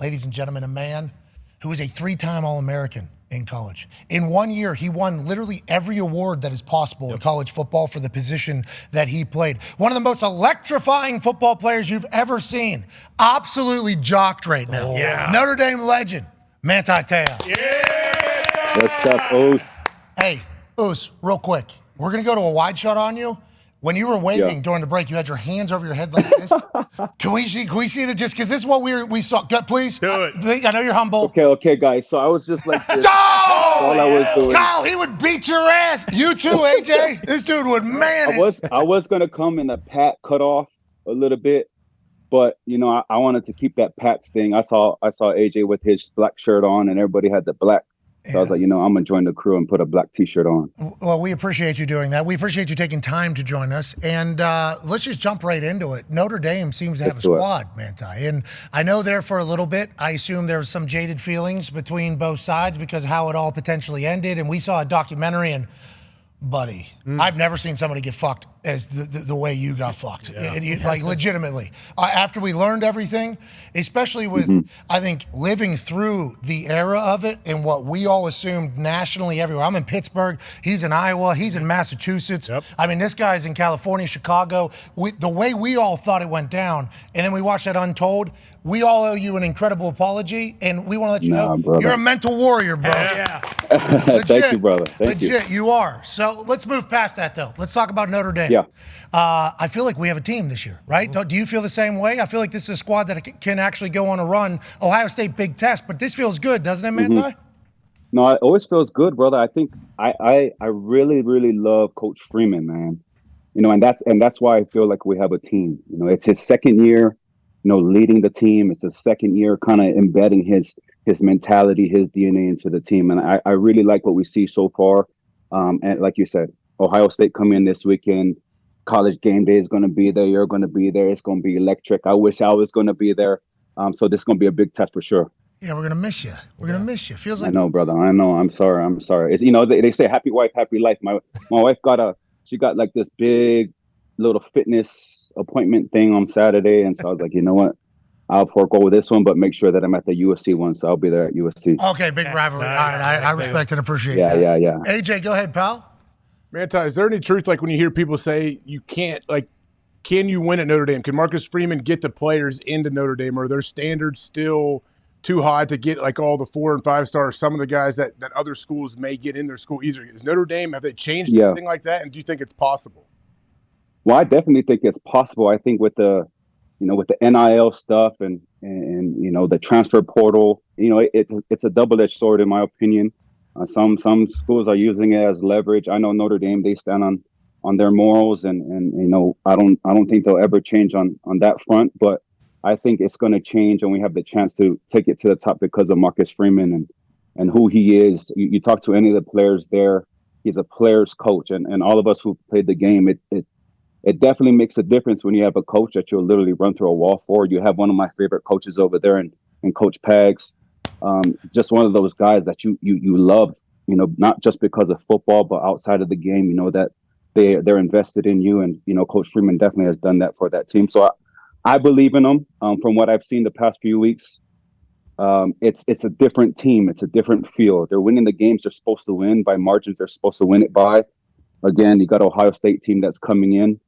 ladies and gentlemen, a man who is a 3-time All-American in college. In 1 year, he won literally every award that is possible in college football for the position that he played. One of the most electrifying football players you've ever seen. Absolutely jocked right now. Oh, yeah. Notre Dame legend, Manti Te'o. Yeah! What's up, Oos? Hey, Oos, real quick. We're going to go to a wide shot on you. When you were waving during the break, you had your hands over your head like this. Can we see it just because this is what we saw? Please. Do it. I know you're humble. Okay, guys. So I was just like this. Oh! All I was doing. Kyle, he would beat your ass. You too, AJ. This dude would man it. I was gonna come in a Pat cut off a little bit, but I wanted to keep that Pat's thing. I saw AJ with his black shirt on, and everybody had the black. So I was like, I'm going to join the crew and put a black T-shirt on. Well, we appreciate you doing that. We appreciate you taking time to join us. And let's just jump right into it. Notre Dame seems to have a squad, Manti. And I know there for a little bit, I assume there was some jaded feelings between both sides because of how it all potentially ended. And we saw a documentary, and buddy, I've never seen somebody get fucked as the way you got fucked. Like, legitimately. After we learned everything, especially with, I think, living through the era of it and what we all assumed nationally everywhere. I'm in Pittsburgh. He's in Iowa. He's in Massachusetts. Yep. I mean, this guy's in California, Chicago. The way we all thought it went down, and then we watched that untold, we all owe you an incredible apology, and we want to let you know brother. You're a mental warrior, bro. Yeah. Thank you, brother. Thank you. Legit, you are. So let's move past that, though. Let's talk about Notre Dame. Yeah. I feel like we have a team this year, right? Do you feel the same way? I feel like this is a squad that can actually go on a run. Ohio State, big test, but this feels good, doesn't it, Manti? No, it always feels good, brother. I think I really, really love Coach Freeman, man. And that's why I feel like we have a team. It's his second year, leading the team. It's his second year kind of embedding his mentality, his DNA into the team. And I really like what we see so far. And like you said, Ohio State come in this weekend. College game day is going to be there. You're going to be there. It's going to be electric. I wish I was going to be there. So this is going to be a big test for sure. Yeah, we're going to miss you. We're going to miss you. Feels like I know, brother. I know. I'm sorry. It's, they say happy wife, happy life. My wife got like this big little fitness appointment thing on Saturday. And so I was like, you know what? I'll forego this one, but make sure that I'm at the USC one. So I'll be there at USC. Okay, big rivalry. All right, I respect and appreciate that. Yeah. AJ, go ahead, pal. Manti, is there any truth, like when you hear people say you can't, like, can you win at Notre Dame? Can Marcus Freeman get the players into Notre Dame? Or are their standards still too high to get, like, all the 4 and 5 stars, some of the guys that other schools may get in their school easier? Is Notre Dame, have they changed anything like that? And do you think it's possible? Well, I definitely think it's possible. I think with the NIL stuff and the transfer portal, it's a double-edged sword in my opinion. Some schools are using it as leverage. I know Notre Dame, they stand on their morals, and I don't think they'll ever change on that front. But I think it's going to change, and we have the chance to take it to the top because of Marcus Freeman and who he is. You talk to any of the players there, he's a player's coach, and all of us who played the game, it definitely makes a difference when you have a coach that you'll literally run through a wall for. You have one of my favorite coaches over there, and Coach Pags. Just one of those guys that you love, not just because of football, but outside of the game, that they're invested in you. And, Coach Freeman definitely has done that for that team. So I believe in them. From what I've seen the past few weeks, it's a different team. It's a different feel. They're winning the games they're supposed to win by margins. They're supposed to win it by. Again, you got Ohio State team that's coming in.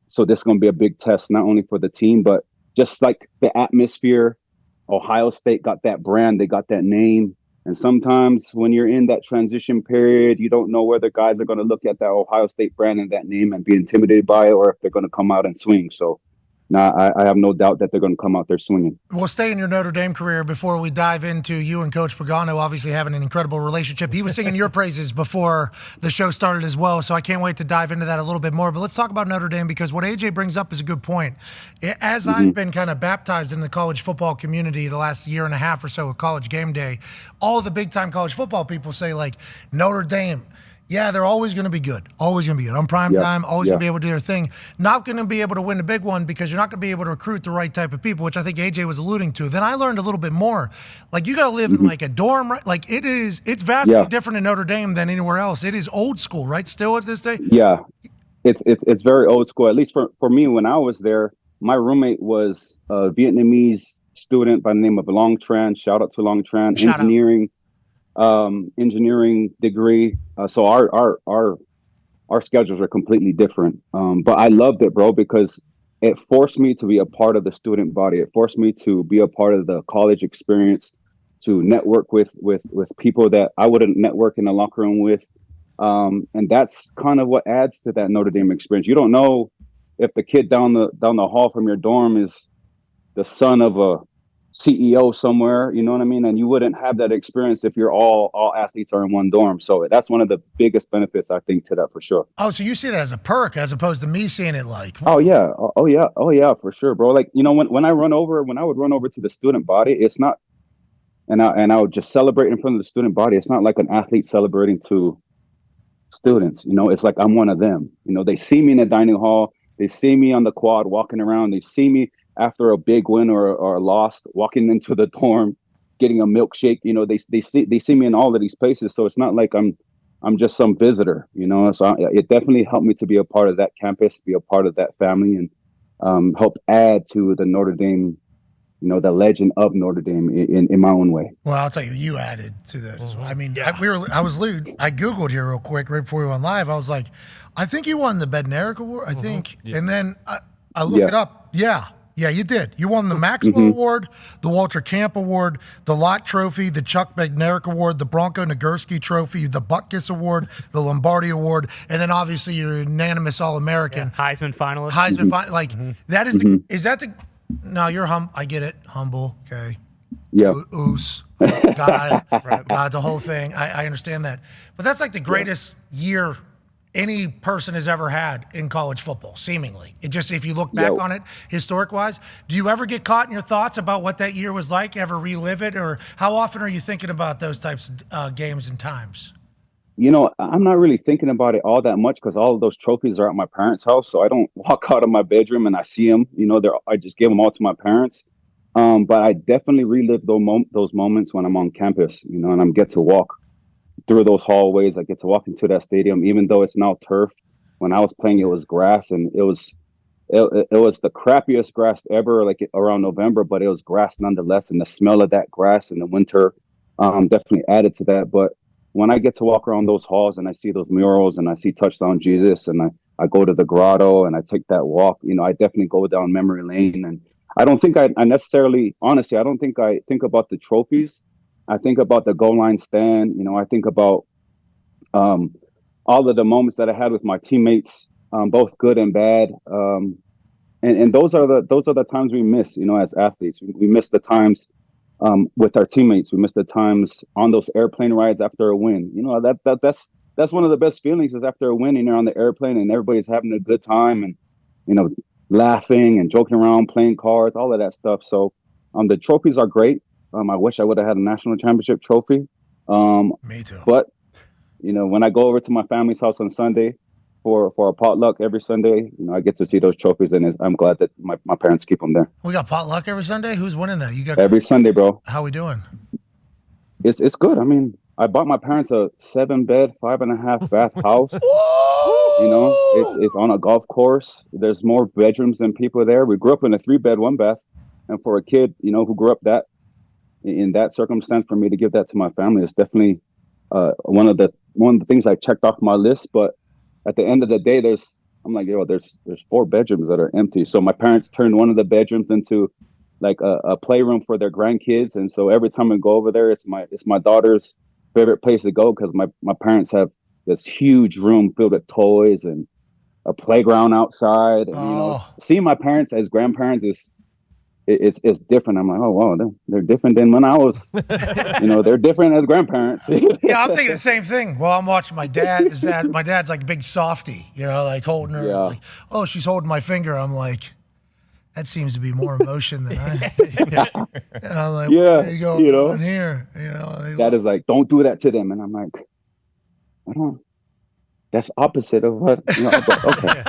So this is going to be a big test, not only for the team, but just like the atmosphere. Ohio State got that brand, they got that name. And sometimes when you're in that transition period, you don't know whether guys are going to look at that Ohio State brand and that name and be intimidated by it, or if they're going to come out and swing. So I have no doubt that they're going to come out there swinging. We'll stay in your Notre Dame career before we dive into you and Coach Pagano obviously having an incredible relationship. He was singing your praises before the show started as well, so I can't wait to dive into that a little bit more. But let's talk about Notre Dame, because what AJ brings up is a good point. As I've been kind of baptized in the college football community the last year and a half or so with College Game Day, all of the big-time college football people say, like, Notre Dame, yeah, they're always going to be good. Always going to be good. On prime time, always going to be able to do their thing. Not going to be able to win the big one because you're not going to be able to recruit the right type of people, which I think AJ was alluding to. Then I learned a little bit more. Like, you got to live in like a dorm, right? Like, it's vastly different in Notre Dame than anywhere else. It is old school, right? Still at this day? Yeah, it's very old school. At least for me, when I was there, my roommate was a Vietnamese student by the name of Long Tran. Shout out to Long Tran. Shout out. Engineering degree. So our schedules are completely different. But I loved it, bro, because it forced me to be a part of the student body. It forced me to be a part of the college experience, to network with people that I wouldn't network in the locker room with. And that's kind of what adds to that Notre Dame experience. You don't know if the kid down the hall from your dorm is the son of a CEO somewhere, you know what I mean? And you wouldn't have that experience if you're all athletes are in one dorm. So that's one of the biggest benefits, I think, to that for sure. Oh, so you see that as a perk as opposed to me seeing it like, oh yeah, for sure, bro. Like, you know, when I would run over to the student body, it's not, and I would just celebrate in front of the student body. It's not like an athlete celebrating to students, you know. It's like I'm one of them. You know, they see me in the dining hall, they see me on the quad walking around, they see me after a big win or a loss walking into the dorm getting a milkshake. You know, they see me in all of these places. So it's not like I'm just some visitor, you know. So it definitely helped me to be a part of that campus, be a part of that family, and help add to the Notre Dame, you know, the legend of Notre Dame in my own way. well, I'll tell you, you added to that as well. I mean, I Googled here real quick right before we went live. I was like, I think you won the Bednarik Award, I think. Yeah. And then I looked it up. Yeah, you did. You won the Maxwell Award, the Walter Camp Award, the Lott Trophy, the Chuck Bednarik Award, the Bronco Nagurski Trophy, the Butkus Award, the Lombardi Award, and then obviously you're unanimous All-American. Yeah. Heisman finalist. Like, that is that the, no, you're I get it, humble, okay. Yeah. Oos. God, the whole thing. I understand that. But that's like the greatest year any person has ever had in college football, seemingly. It just, if you look back on it, historic-wise, do you ever get caught in your thoughts about what that year was like, ever relive it, or how often are you thinking about those types of games and times? You know, I'm not really thinking about it all that much because all of those trophies are at my parents' house, so I don't walk out of my bedroom and I see them. You know, I just give them all to my parents. But I definitely relive those moments when I'm on campus, you know, and I get to walk through those hallways. I get to walk into that stadium, even though it's now turf. When I was playing, it was grass, and it was the crappiest grass ever, like around November, but it was grass nonetheless. And the smell of that grass in the winter definitely added to that. But when I get to walk around those halls and I see those murals and I see Touchdown Jesus and I go to the grotto and I take that walk, you know, I definitely go down memory lane. And I don't think I necessarily, honestly, I don't think I think about the trophies. I think about the goal line stand. You know, I think about all of the moments that I had with my teammates, both good and bad. And those are the times we miss, you know, as athletes. We miss the times with our teammates. We miss the times on those airplane rides after a win. You know, that's one of the best feelings is after a win and you're on the airplane and everybody's having a good time and, you know, laughing and joking around, playing cards, all of that stuff. So the trophies are great. I wish I would have had a national championship trophy. Me too. But, you know, when I go over to my family's house on Sunday for a potluck every Sunday, you know, I get to see those trophies, and I'm glad that my parents keep them there. We got potluck every Sunday? Who's winning that? You got every Sunday, bro. How we doing? It's good. I mean, I bought my parents a 7-bed, 5.5 bath house. You know, it's on a golf course. There's more bedrooms than people there. We grew up in a 3-bed, 1-bath. And for a kid, you know, who grew up in that circumstance, for me to give that to my family is definitely one of the things I checked off my list. But at the end of the day, there's 4 bedrooms that are empty. So my parents turned one of the bedrooms into like a playroom for their grandkids. And so every time I go over there, it's my daughter's favorite place to go because my parents have this huge room filled with toys and a playground outside. And, you know, seeing my parents as grandparents it's different. I'm like, oh wow, they're different than when I was. You know, they're different as grandparents. Yeah, I'm thinking the same thing. Well, I'm watching my dad. My dad's like a big softie, you know, like holding her. Yeah. Like, oh, she's holding my finger. I'm like, that seems to be more emotion than I. And I'm like, yeah, there you go, you know, in here. You know, Dad is like, don't do that to them, and I'm like, I don't. That's opposite of what. You know, but okay.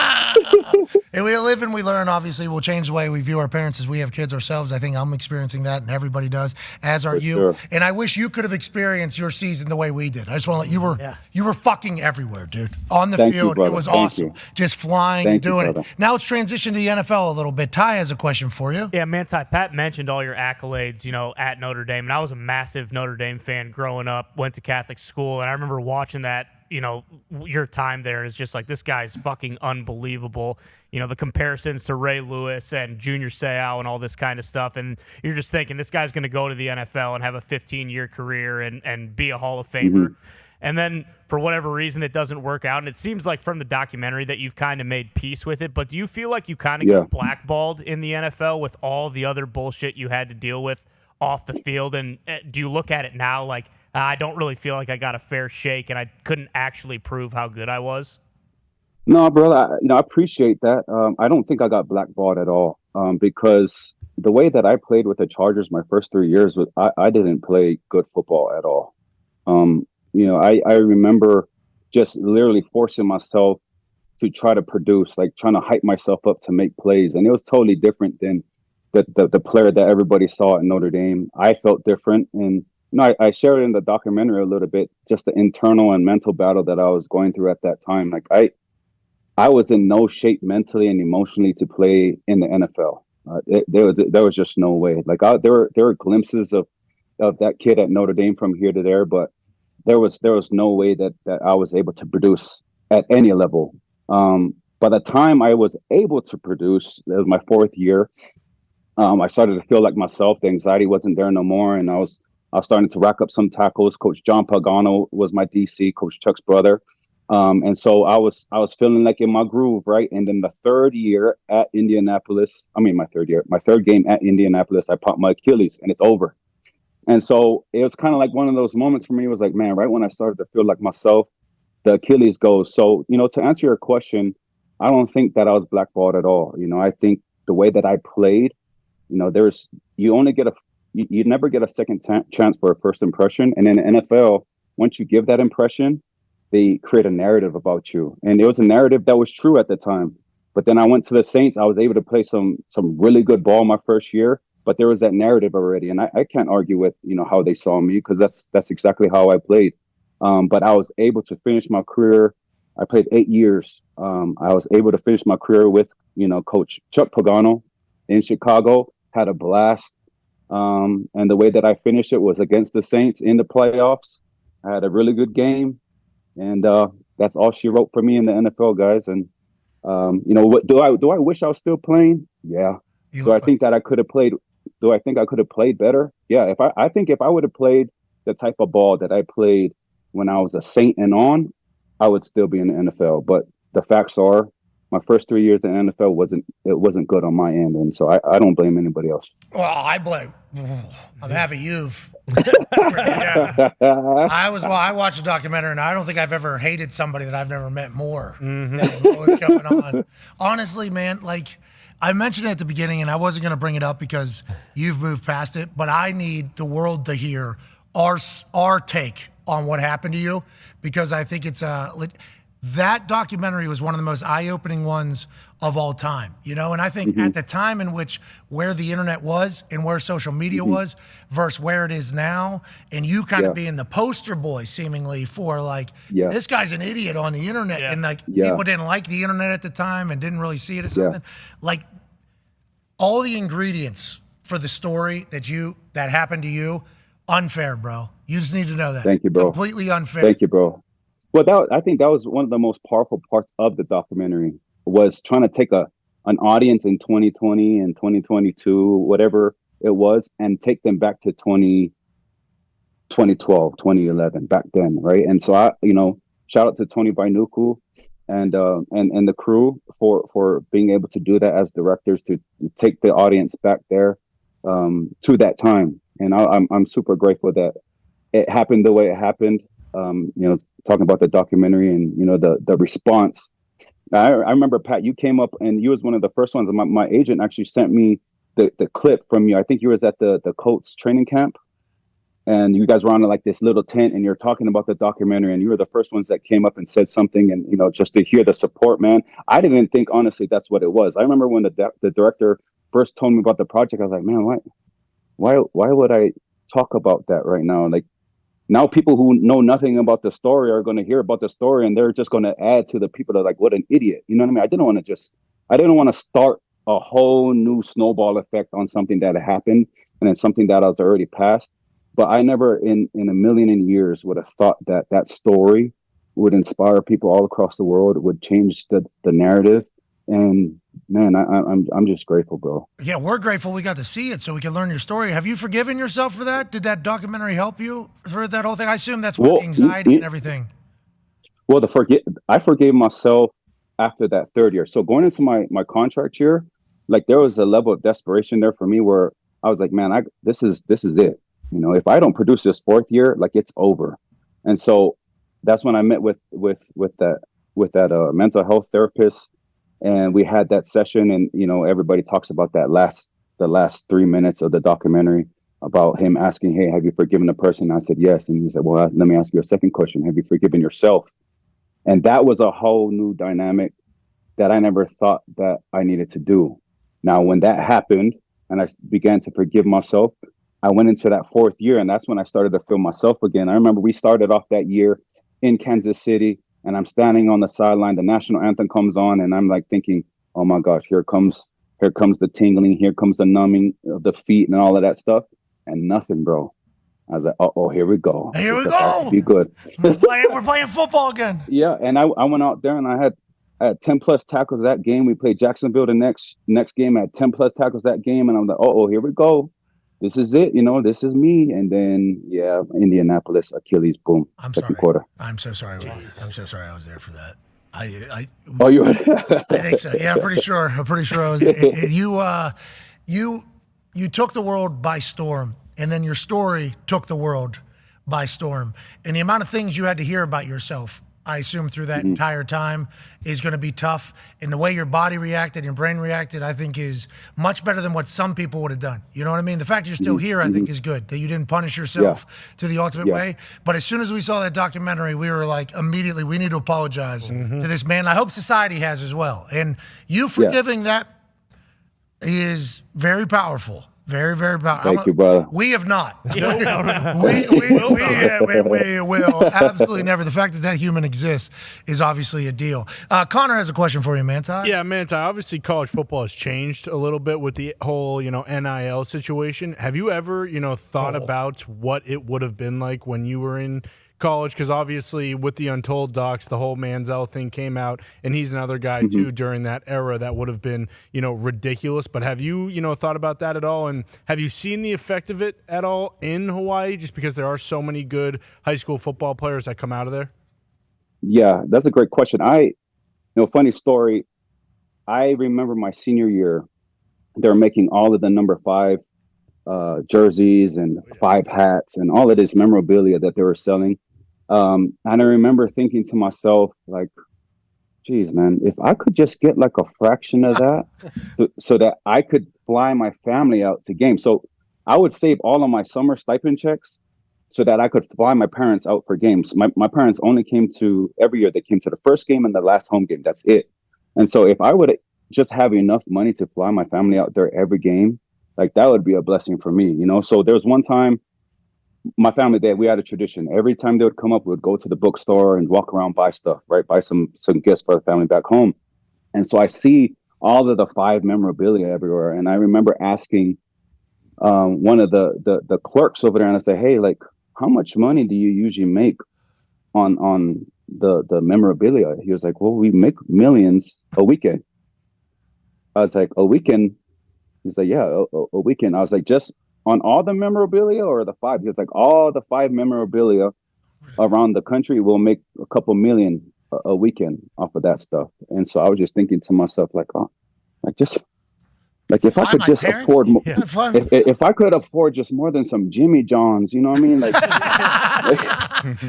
And we live and we learn. Obviously, we'll change the way we view our parents as we have kids ourselves. I think I'm experiencing that, and everybody does, as are you. Sure. And I wish you could have experienced your season the way we did. I just want to let you were fucking everywhere, dude. On the field, it was awesome. Just flying and doing it. Now let's transition to the NFL a little bit. Ty has a question for you. Yeah, Manti, Pat mentioned all your accolades, at Notre Dame, and I was a massive Notre Dame fan growing up. Went to Catholic school, and I remember watching that. Your time there is just like, this guy's fucking unbelievable. The comparisons to Ray Lewis and Junior Seau and all this kind of stuff. And you're just thinking, this guy's going to go to the NFL and have a 15-year career and be a Hall of Famer. Mm-hmm. And then for whatever reason, it doesn't work out. And it seems like from the documentary that you've kind of made peace with it. But do you feel like you kind of get blackballed in the NFL with all the other bullshit you had to deal with off the field? And do you look at it now like, I don't really feel like I got a fair shake and I couldn't actually prove how good I was? No, brother, I appreciate that. I don't think I got blackballed at all, because the way that I played with the Chargers my first 3 years, I didn't play good football at all. I remember just literally forcing myself to try to produce, like trying to hype myself up to make plays. And it was totally different than the player that everybody saw at Notre Dame. I felt different. And I shared in the documentary a little bit, just the internal and mental battle that I was going through at that time. Like I was in no shape mentally and emotionally to play in the NFL. There was just no way. Like there were glimpses of that kid at Notre Dame from here to there, but there was no way that I was able to produce at any level. By the time I was able to produce, it was my fourth year. I started to feel like myself. The anxiety wasn't there no more, and I was starting to rack up some tackles. Coach John Pagano was my DC, Coach Chuck's brother. And so I was feeling like in my groove, right? And then the third year at Indianapolis, my third game at Indianapolis, I popped my Achilles and it's over. And so it was kind of like one of those moments for me. It was like, man, right when I started to feel like myself, the Achilles goes. So, to answer your question, I don't think that I was blackballed at all. I think the way that I played, you never get a second chance for a first impression. And in the NFL, once you give that impression, they create a narrative about you. And it was a narrative that was true at the time. But then I went to the Saints. I was able to play some really good ball my first year, but there was that narrative already. And I can't argue with, how they saw me, because that's exactly how I played. But I was able to finish my career. I played 8 years. I was able to finish my career with, Coach Chuck Pagano in Chicago. Had a blast. And the way that I finished it was against the Saints in the playoffs. I had a really good game. And that's all she wrote for me in the NFL, guys. And what do I wish I was still playing? Yeah. Do I think I could have played better? Yeah. I think if I would have played the type of ball that I played when I was a Saint and on, I would still be in the NFL. But the facts are, my first 3 years in the NFL wasn't good on my end, and so I don't blame anybody else. Well, I blame. I'm happy you've. I watched a documentary, and I don't think I've ever hated somebody that I've never met more than what was going on. Honestly, man, like I mentioned it at the beginning, and I wasn't going to bring it up because you've moved past it, but I need the world to hear our take on what happened to you, because I think it's that documentary was one of the most eye-opening ones of all time, and I think at the time in which where the internet was and where social media was versus where it is now, and you kind of being the poster boy seemingly for this guy's an idiot on the internet, and people didn't like the internet at the time and didn't really see it as something. Like all the ingredients for the story that happened to you, unfair, bro. You just need to know that. Thank you, bro. Completely unfair. Thank you, bro. Well, I think that was one of the most powerful parts of the documentary, was trying to take an audience in 2020 and 2022, whatever it was, and take them back to 2012, 2011, back then, right? And so shout out to Tony Bainuku and the crew for being able to do that as directors, to take the audience back there to that time. And I'm super grateful that it happened the way it happened. Talking about the documentary and the response. I remember, Pat, you came up and you was one of the first ones. My agent actually sent me the clip from you. I think you was at the Colts training camp, and you guys were on like this little tent and you're talking about the documentary, and you were the first ones that came up and said something, and just to hear the support, man. I didn't think honestly that's what it was. I remember when the director first told me about the project, I was like, man, why would I talk about that right now? Like, now people who know nothing about the story are going to hear about the story, and they're just going to add to the people that are like, what an idiot. You know what I mean? I didn't want to start a whole new snowball effect on something that happened and then something that was already past. But I never in a million years would have thought that story would inspire people all across the world, would change the narrative. And man, I'm just grateful, bro. Yeah, we're grateful we got to see it so we can learn your story. Have you forgiven yourself for that? Did that documentary help you through that whole thing? I assume that's what anxiety and everything. Well, I forgave myself after that third year. So going into my contract year, like there was a level of desperation there for me where I was like, man, this is it. If I don't produce this fourth year, like it's over. And so that's when I met with that mental health therapist. And we had that session, and everybody talks about the last 3 minutes of the documentary about him asking, hey, have you forgiven the person? I said yes. And he said, well, let me ask you a second question. Have you forgiven yourself? And that was a whole new dynamic that I never thought that I needed to do. Now, when that happened and I began to forgive myself, I went into that fourth year, and that's when I started to feel myself again. I remember we started off that year in Kansas City, and I'm standing on the sideline. The national anthem comes on, and I'm like thinking, oh my gosh, here comes the tingling, here comes the numbing of the feet and all of that stuff. And nothing, bro. I was like, oh, here we go. Here we go. Be good. We're playing football again. Yeah, and I went out there and I had 10 plus tackles that game. We played Jacksonville the next game. I had 10 plus tackles that game, and I'm like, oh, here we go. This is it, this is me. And then, Indianapolis, Achilles, boom. I'm second sorry. quarter. I'm so sorry. I'm so sorry I was there for that. Oh, you? I think so. Yeah, I'm pretty sure I was. You took the world by storm, and then your story took the world by storm. And the amount of things you had to hear about yourself, I assume through that entire time, is going to be tough. And the way your body reacted, your brain reacted, I think is much better than what some people would have done. You know what I mean? The fact you're still here, I think, is good, that you didn't punish yourself to the ultimate way. But as soon as we saw that documentary, we were like, immediately, we need to apologize to this man. I hope society has as well. And you forgiving that is very powerful. Very, very powerful. Thank you, brother. We have not. No. We will absolutely never. The fact that human exists is obviously a deal. Connor has a question for you, Manti. Yeah, Manti, obviously college football has changed a little bit with the whole, NIL situation. Have you ever, thought about what it would have been like when you were in college? Because obviously with the Untold docs, the whole Manziel thing came out, and he's another guy too during that era that would have been, ridiculous. But have you, thought about that at all? And have you seen the effect of it at all in Hawaii, just because there are so many good high school football players that come out of there? Yeah, that's a great question. Funny story. I remember my senior year, they were making all of the number 5 jerseys and 5 hats and all of this memorabilia that they were selling. And I remember thinking to myself, like, geez, man, if I could just get like a fraction of that so that I could fly my family out to games. So I would save all of my summer stipend checks so that I could fly my parents out for games. My parents only came to, every year they came to the first game and the last home game. That's it. And so if I would just have enough money to fly my family out there every game, like that would be a blessing for me, So there was one time, my family we had a tradition. Every time they would come up, we would go to the bookstore and walk around, buy stuff, right? Buy some gifts for the family back home. And so I see all of the 5 memorabilia everywhere. And I remember asking one of the clerks over there, and I say, hey, like, how much money do you usually make on the memorabilia? He was like, well, we make millions a weekend. I was like, a weekend? He's like, yeah, a weekend. I was like, just on all the memorabilia or the 5? He was like, all the 5 memorabilia around the country will make a couple million a weekend off of that stuff. And so I was just thinking to myself, like, oh, like just like if I could just afford more, if I could afford just more than some Jimmy John's, you know what I mean? Like,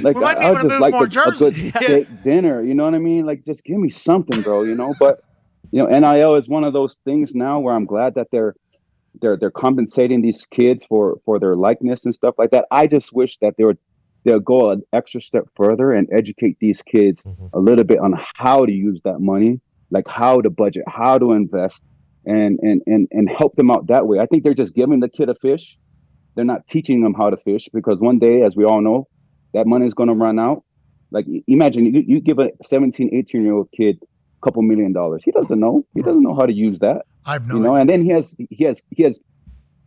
like I would just like a good steak dinner, you know what I mean? Like, just give me something, bro, But NIL is one of those things now where I'm glad that they're they're compensating these kids for their likeness and stuff like that. I just wish that they'll go an extra step further and educate these kids a little bit on how to use that money, like how to budget, how to invest, and help them out that way. I think they're just giving the kid a fish. They're not teaching them how to fish, because one day, as we all know, that money is going to run out. Like, imagine you give a 17, 18-year-old kid a couple $1 million. He doesn't know. He doesn't know how to use that. I've no idea. And then he has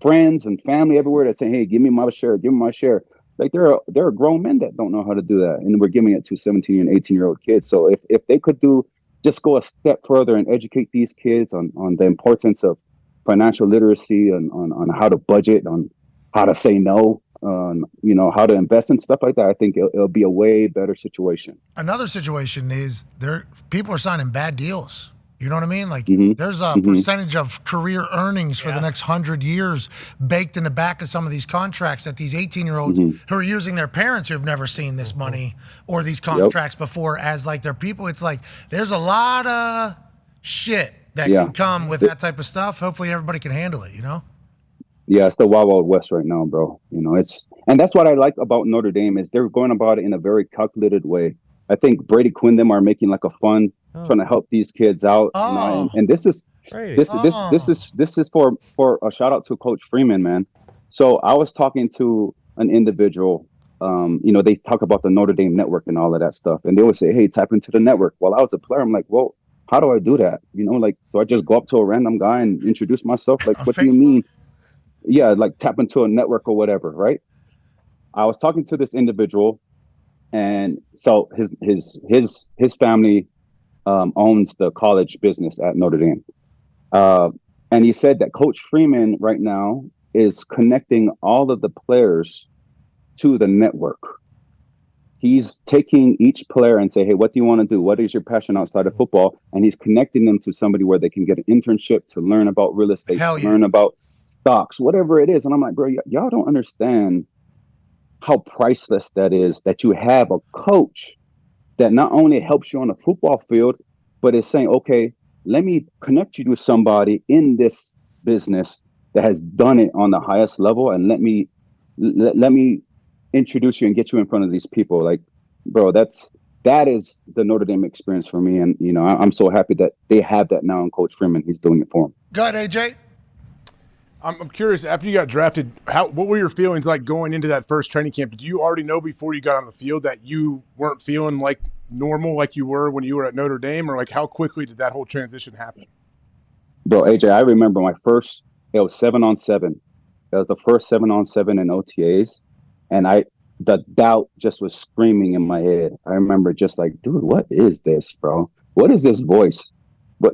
friends and family everywhere that say, "Hey, give me my share, give me my share." Like, there are grown men that don't know how to do that, and we're giving it to 17 and 18-year-old kids. So if they could just go a step further and educate these kids on the importance of financial literacy and on how to budget, on how to say no, how to invest and stuff like that, I think it'll be a way better situation. Another situation is people are signing bad deals. You know what I mean? Like, there's a percentage of career earnings for the next 100 years baked in the back of some of these contracts that these 18-year-olds who are using their parents who've never seen this money or these contracts before as like their people. It's like there's a lot of shit that can come with that type of stuff. Hopefully everybody can handle it, Yeah, it's the Wild Wild West right now, bro. And that's what I like about Notre Dame is they're going about it in a very calculated way. I think Brady Quinn them are making like a fund, trying to help these kids out. And this is for a shout out to Coach Freeman, man. So I was talking to an individual. They talk about the Notre Dame network and all of that stuff, and they would say, "Hey, tap into the network." Well, I was a player. I'm like, "Well, how do I do that?" Do I just go up to a random guy and introduce myself? Like, what do you mean? Yeah, like tap into a network or whatever, right? I was talking to this individual, and so his family owns the college business at Notre Dame, and he said that Coach Freeman right now is connecting all of the players to the network. He's taking each player and say, "Hey, what do you want to do? What is your passion outside of football?" And he's connecting them to somebody where they can get an internship to learn about real estate, learn about stocks, whatever it is. And I'm like, bro, y'all don't understand how priceless that is, that you have a coach that not only helps you on the football field, but is saying, okay, let me connect you to somebody in this business that has done it on the highest level, and let me introduce you and get you in front of these people. Like, bro, that is the Notre Dame experience for me. And I'm so happy that they have that now, and Coach Freeman, he's doing it for them. Go ahead, AJ. I'm curious, after you got drafted, what were your feelings like going into that first training camp? Did you already know before you got on the field that you weren't feeling like normal like you were when you were at Notre Dame, or like how quickly did that whole transition happen? Bro, AJ, I remember it was 7-on-7. That was the first 7-on-7 in OTAs, and the doubt just was screaming in my head. I remember just like, dude, what is this, bro? What is this voice?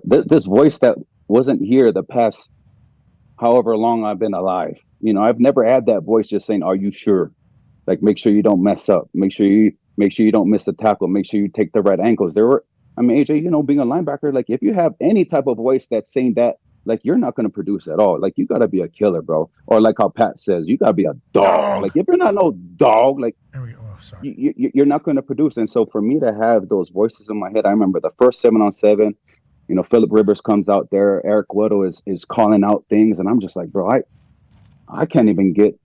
This voice that wasn't here the past however long I've been alive. I've never had that voice just saying, "Are you sure? Like, make sure you don't mess up. Make sure you don't miss the tackle. Make sure you take the right angles." AJ, being a linebacker, like, if you have any type of voice that's saying that, like, you're not going to produce at all. Like, you got to be a killer, bro. Or like how Pat says, you got to be a dog. Like, if you're not no dog, like, you're not going to produce. And so for me to have those voices in my head, I remember the first 7-on-7, Philip Rivers comes out there, Eric Weddle is calling out things, and I'm just like, bro, I can't even get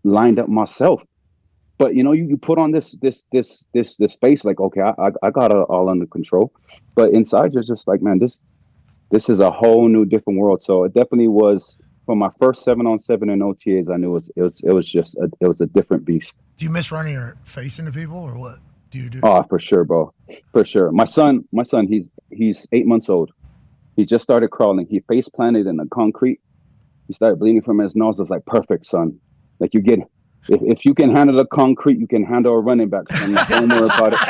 lined up myself. But you put on this face, like, okay, I got it all under control. But inside you're just like, man, this is a whole new different world. So it definitely was, from my first 7-on-7 in OTAs, I knew it was a different beast. Do you miss running your face into people, or what do you do? Oh, for sure, bro. For sure. My son, he's 8 months old. He just started crawling. He face planted in the concrete. He started bleeding from his nose. I was like, perfect, son. Like, if you can handle the concrete, you can handle a running back. So don't worry about it.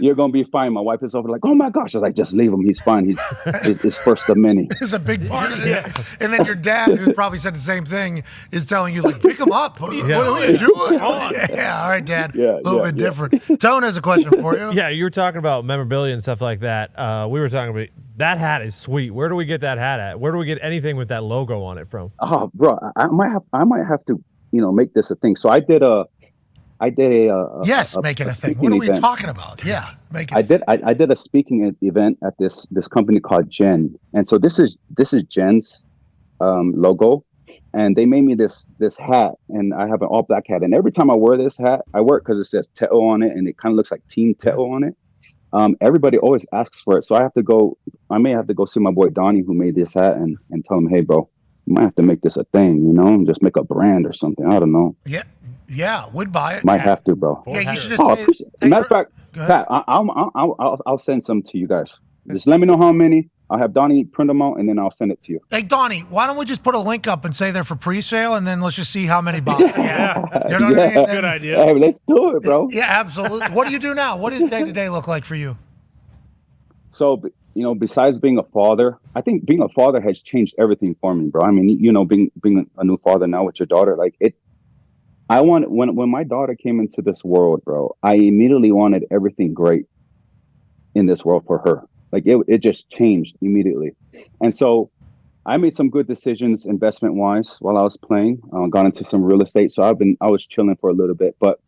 You're going to be fine. My wife is over like, oh my gosh. I was like, just leave him. He's fine. He's first of many. It's a big part of it. And then your dad, who probably said the same thing, is telling you, like, pick him up. What are you doing? Yeah, all right, Dad. A little bit different. Tone has a question for you. Yeah, you were talking about memorabilia and stuff like that. We were talking about that hat is sweet. Where do we get that hat at? Where do we get anything with that logo on it from? Oh, bro, I might have to, make this a thing. So I did a make it a thing. What are we talking about? Yeah, make it. I did a speaking event at this company called Jen, and so this is Jen's logo, and they made me this hat, and I have an all black hat. And every time I wear this hat, I wear it because it says Teo on it, and it kind of looks like Team Teo on it. Everybody always asks for it, so I may have to go see my boy Donnie, who made this hat, and tell him, hey, bro, you might have to make this a thing, and just make a brand or something. I don't know. Yeah, would buy it. Might have to, bro. Yeah, you should just Oh, say, matter of fact, Pat, I'll send some to you guys. Just let me know how many. I'll have Donnie print them out, and then I'll send it to you. Hey, Donnie, why don't we just put a link up and say they're for pre-sale, and then let's just see how many buy it. You know what I mean? Good idea. Hey, let's do it, bro. Yeah, absolutely. What do you do now? What does day-to-day look like for you? So, besides being a father, I think being a father has changed everything for me, bro. I mean, being a new father now with your daughter, like it. When my daughter came into this world, bro, I immediately wanted everything great in this world for her. Like it just changed immediately. And so I made some good decisions investment wise while I was playing. Got into some real estate. So I was chilling for a little bit, but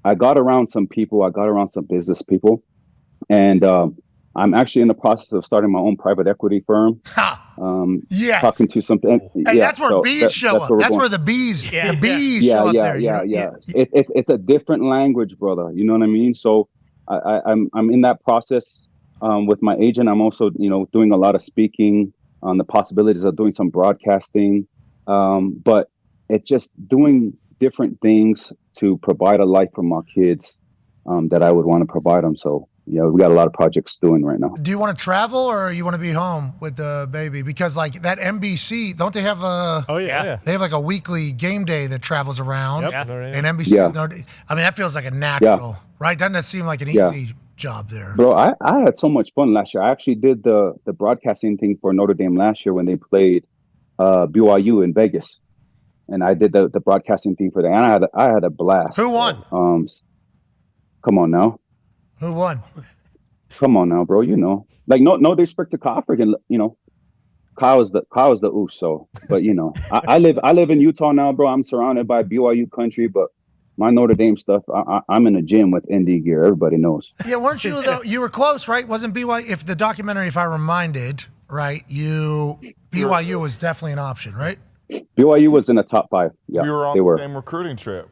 I got around some people. I got around some business people, and I'm actually in the process of starting my own private equity firm. Yes. Talking to some. Hey, that's where bees show up. That's where the bees show up there. Yeah. It's a different language, brother. You know what I mean? So I'm in that process with my agent. I'm also, doing a lot of speaking on the possibilities of doing some broadcasting. But it's just doing different things to provide a life for my kids that I would want to provide them. So, we got a lot of projects doing right now. Do you want to travel or you want to be home with the baby? Because like that NBC, don't they have they have like a weekly game day that travels around. Yep. And NBC, I mean, that feels like a natural, right? Doesn't that seem like an easy job there? Bro, I had so much fun last year. I actually did the broadcasting thing for Notre Dame last year when they played BYU in Vegas. And I did the broadcasting thing for that. And I had a blast. Who won? Come on now. Who won? Come on now, bro. Like no disrespect to Kyle, freaking, Kyle's the oof. So, but I live in Utah now, bro. I'm surrounded by BYU country, but my Notre Dame stuff, I'm in a gym with ND gear. Everybody knows. Yeah, weren't you though? You were close, right? Wasn't BYU? If the documentary, if I reminded, right, BYU was definitely an option, right? BYU was in the top 5. Yeah, we were on the same recruiting trip.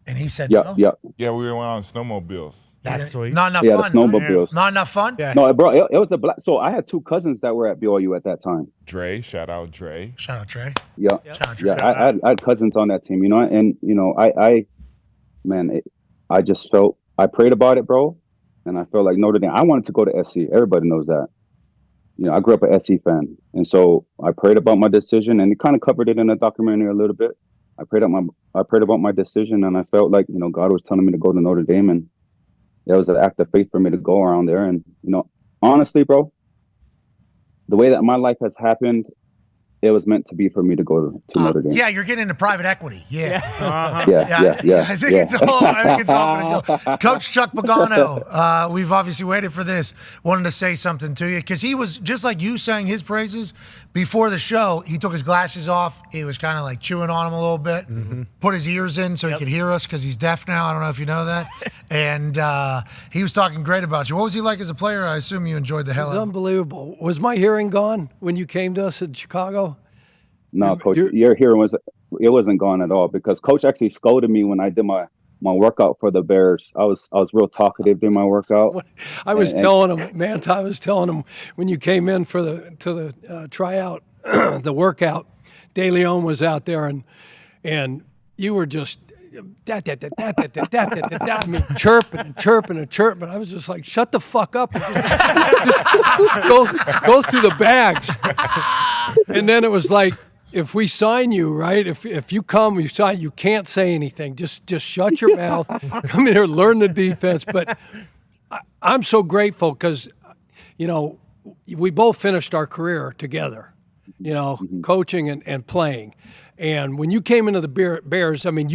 And he said yeah, no? Yeah. Yeah, we went on snowmobiles. That's sweet. Not enough fun. The snowmobiles. Not enough fun? Yeah. No, bro, it was a black. So I had 2 cousins that were at BYU at that time. Dre, shout out Dre. Shout out Trey. Yeah. Shout out Trey. Yeah, I had cousins on that team, and I just felt, I prayed about it, bro, and I felt like Notre Dame. I wanted to go to SC. Everybody knows that. I grew up an SC fan, and so I prayed about my decision, and it kind of covered it in the documentary a little bit. I prayed about my decision, and I felt like God was telling me to go to Notre Dame, and it was an act of faith for me to go around there. And honestly, bro, the way that my life has happened, it was meant to be for me to go to Notre Dame. Yeah, you're getting into private equity. Yeah. Yeah. I think it's all going to go. Coach Chuck Pagano, we've obviously waited for this, wanted to say something to you because he was just like you sang his praises before the show. He took his glasses off. He was kind of like chewing on them a little bit, put his ears in so he could hear us because he's deaf now. I don't know if you know that. And he was talking great about you. What was he like as a player? I assume you enjoyed the hell out of him. Unbelievable. Was my hearing gone when you came to us in Chicago? No, Coach, your hearing wasn't gone at all because Coach actually scolded me when I did my workout for the Bears. I was real talkative during my workout. I was telling him, Manti, I was telling him when you came in to the tryout, the workout, De Leon was out there and you were just I mean, chirping and chirping and chirping. I was just like, shut the fuck up and just go through the bags. And then it was like, if we sign you, right? If you come, you sign. You can't say anything. Just shut your mouth. Come in here, learn the defense. But I'm so grateful because, we both finished our career together. Coaching and playing. And when you came into the Bears, I mean,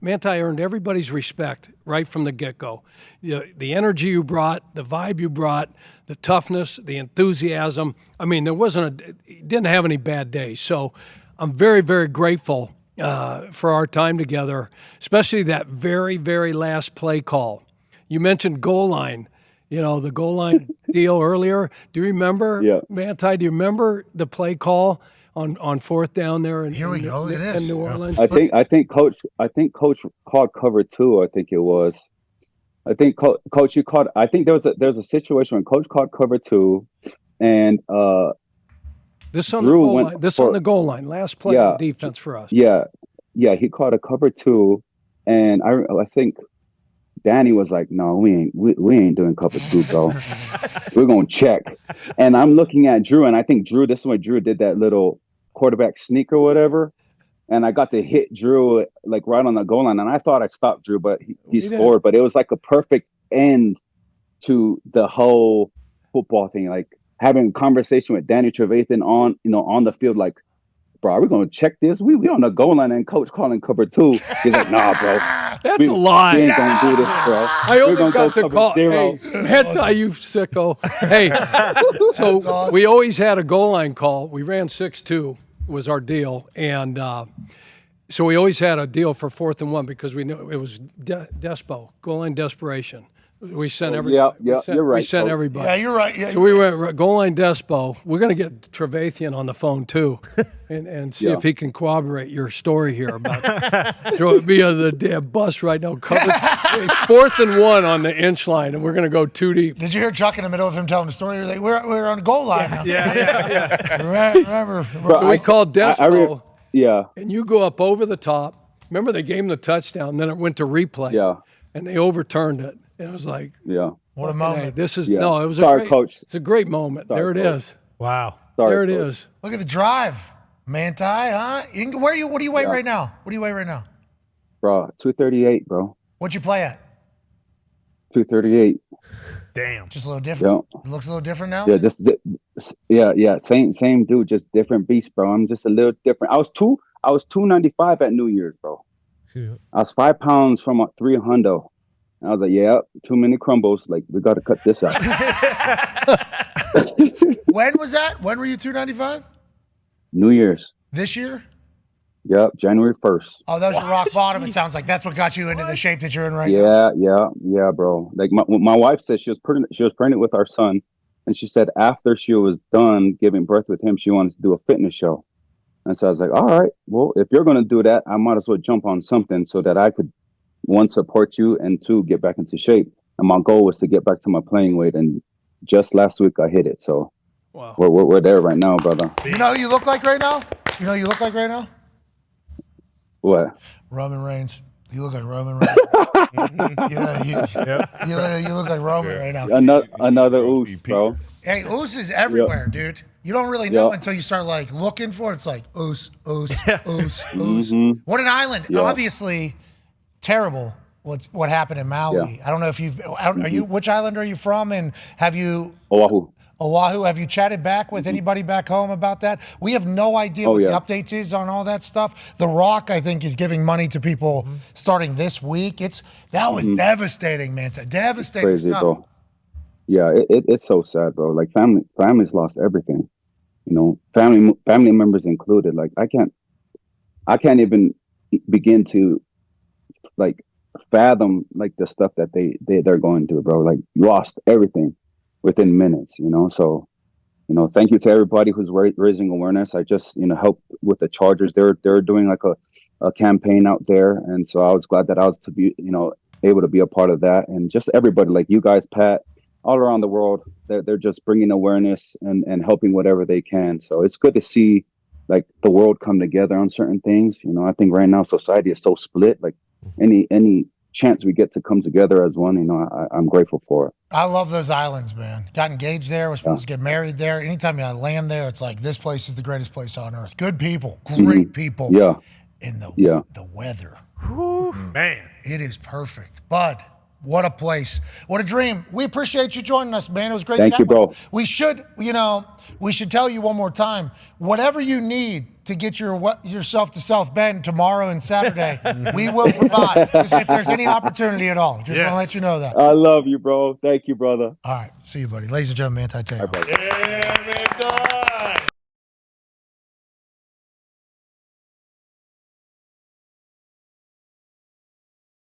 Manti earned everybody's respect right from the get-go. The energy you brought, the vibe you brought, the toughness, the enthusiasm. I mean, didn't have any bad days. So I'm very, very grateful for our time together, especially that very, very last play call. You mentioned goal line, the goal line deal earlier. Do you remember, Manti, do you remember the play call on fourth down there. Here we go. Look at this. In New Orleans. I think Coach called cover 2. I think it was. I think Coach, you called. I think there's a situation when Coach called cover 2, and this on Drew the goal went line. This for- on the goal line. Last play of defense for us. Yeah, he called a cover 2, and I think Danny was like, "No, we ain't doing cover 2, bro. We're gonna check." And I'm looking at Drew, and I think Drew. This is when Drew did that little quarterback sneak or whatever. And I got to hit Drew like right on the goal line, and I thought I stopped Drew, but he scored. But it was like a perfect end to the whole football thing. Like having a conversation with Danny Trevathan on the field, like, bro, are we gonna check this? We on the goal line, and Coach calling cover 2. He's like, nah, bro, That's a lie. we ain't gonna do this, bro. I only got go to cover call. 0. Hey, Manti, you sicko. Hey, so awesome. we always had a goal line call. We ran 6-2 was our deal, and so we always had a deal for 4th and 1 because we knew it was despo, goal line desperation. We sent everybody. Yeah, you're right, We sent Coach. everybody. Yeah, you're right. Yeah, So we went goal line despo. We're going to get Trevathan on the phone too, and see if he can corroborate your story here about throwing me on the damn bus right now. Covered 4th and 1 on the inch line, and we're going to go 2 deep. Did you hear Chuck in the middle of him telling the story? You're like, we're on the goal line now. Yeah. Remember? Bro, So we called despo, Yeah, and you go up over the top. Remember, they gave him the touchdown. Then it went to replay. yeah, And they overturned it. And it was like, yeah. What a hey, moment. this is Yeah. no. It was Sorry, a great, Coach. It's a great moment. Sorry, there it Coach. is. Wow. Sorry, There it Coach. is. Look at the drive. Manti, huh? What do you weigh right now? What do you weigh right now? Bro, 238, bro. What'd you play at? 238. Damn. Just a little different. Yeah. It looks a little different now? Yeah, same dude, just different beast, bro. I'm just a little different. I was 295 at New Year's, bro. I was 5 pounds from a 300. And I was like, yeah, too many crumbles. Like, we got to cut this out. When was that? When were you 295? New Year's. This year? Yep, January 1st. Oh, that was your rock bottom. It sounds like that's what got you into the shape that you're in right now. Yeah, bro. Like my wife said she was pregnant with our son, and she said after she was done giving birth with him, she wanted to do a fitness show. And so I was like, all right, well, if you're going to do that, I might as well jump on something so that I could, 1, support you, and 2, get back into shape. And my goal was to get back to my playing weight. And just last week I hit it. So Wow. we're there right now, brother. You know who you look like right now? You know who you look like right now? What? Roman Reigns. You look like Roman Reigns. You look like Roman right now. Another ooze, bro. Hey, Oos is everywhere, dude. You don't really know until you start like looking for it. It's like Oos. What an island. Yeah. Obviously terrible what happened in Maui. I don't know if which island are you from, and have you Oahu, have you chatted back with anybody back home about that? We have no idea what the updates is on all that stuff. The Rock, I think, is giving money to people starting this week. That was devastating, man. Devastating Crazy, stuff. bro. Yeah, it's so sad, bro. Like families lost everything. You know, family members included. Like I can't even begin to like fathom like the stuff that they're going through, bro. Like lost everything within minutes, you know. So, you know, thank you to everybody who's raising awareness. I just, helped with the Chargers. They're doing like a campaign out there, and so I was glad that I was to be, able to be a part of that, and just everybody like you guys, Pat, all around the world. They're just bringing awareness and helping whatever they can. So it's good to see like the world come together on certain things. I think right now society is so split. Like any chance we get to come together as one, I'm grateful for it. I love those islands, man. Got engaged there. Was supposed to get married there. Anytime you land there, it's like this place is the greatest place on earth. Good people, great people. Yeah. And the weather, Man. it is perfect. Bud, what a place. What a dream. We appreciate you joining us, man. It was great. Thank you, bro. We should tell you one more time, whatever you need to get yourself to South Bend tomorrow and Saturday, we will provide. If there's any opportunity at all, just want to let you know that. I love you, bro. Thank you, brother. All right. See you, buddy. Ladies and gentlemen, Manti Te'o. Yeah, man,